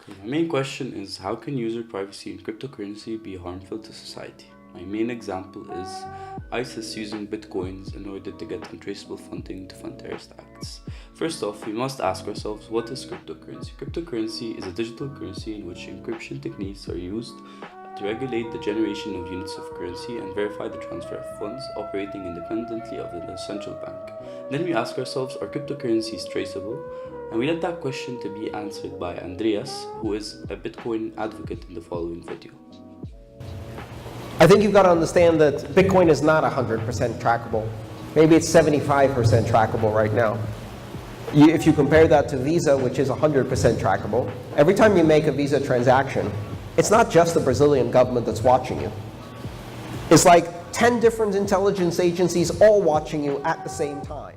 My main question is, how can user privacy in cryptocurrency be harmful to society? My main example is ISIS using bitcoins in order to get untraceable funding to fund terrorist acts. First off, we must ask ourselves, what is cryptocurrency? Cryptocurrency is a digital currency in which encryption techniques are used to regulate the generation of units of currency and verify the transfer of funds, operating independently of the central bank. Then we ask ourselves, are cryptocurrencies traceable? And we let that question to be answered by Andreas, who is a Bitcoin advocate, in the following video. I think you've got to understand that Bitcoin is not 100% trackable. Maybe it's 75% trackable right now. If you compare that to Visa, which is 100% trackable, every time you make a Visa transaction, it's not just the Brazilian government that's watching you. It's like 10 different intelligence agencies all watching you at the same time.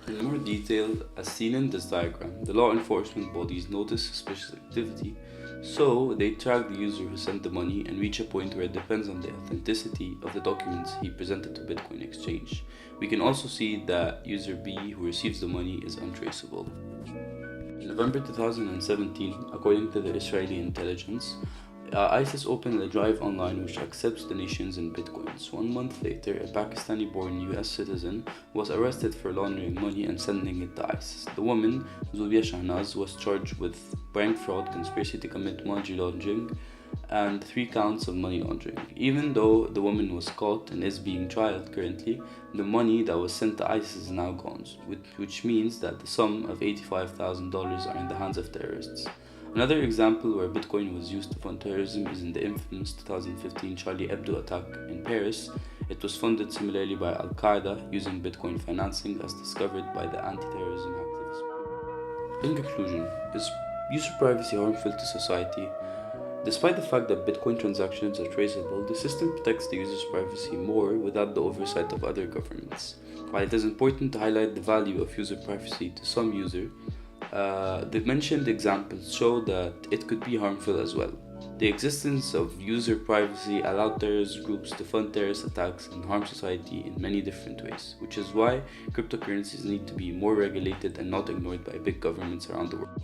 In more detail, as seen in this diagram, the law enforcement bodies notice suspicious activity, so they track the user who sent the money and reach a point where it depends on the authenticity of the documents he presented to Bitcoin Exchange. We can also see that user B, who receives the money, is untraceable. In November 2017, according to the Israeli intelligence, ISIS opened a drive online which accepts donations in bitcoins. 1 month later, a Pakistani-born US citizen was arrested for laundering money and sending it to ISIS. The woman, Zubia Shahnaz, was charged with bank fraud, conspiracy to commit money laundering, and 3 counts of money laundering. Even though the woman was caught and is being tried currently, the money that was sent to ISIS is now gone, which means that the sum of $85,000 are in the hands of terrorists. Another example where Bitcoin was used to fund terrorism is in the infamous 2015 Charlie Hebdo attack in Paris. It was funded similarly by Al-Qaeda using Bitcoin financing, as discovered by the anti-terrorism activists. In conclusion, is user privacy harmful to society? Despite the fact that Bitcoin transactions are traceable, the system protects the user's privacy more without the oversight of other governments. While it is important to highlight the value of user privacy to some users, the mentioned examples show that it could be harmful as well. The existence of user privacy allowed terrorist groups to fund terrorist attacks and harm society in many different ways, which is why cryptocurrencies need to be more regulated and not ignored by big governments around the world.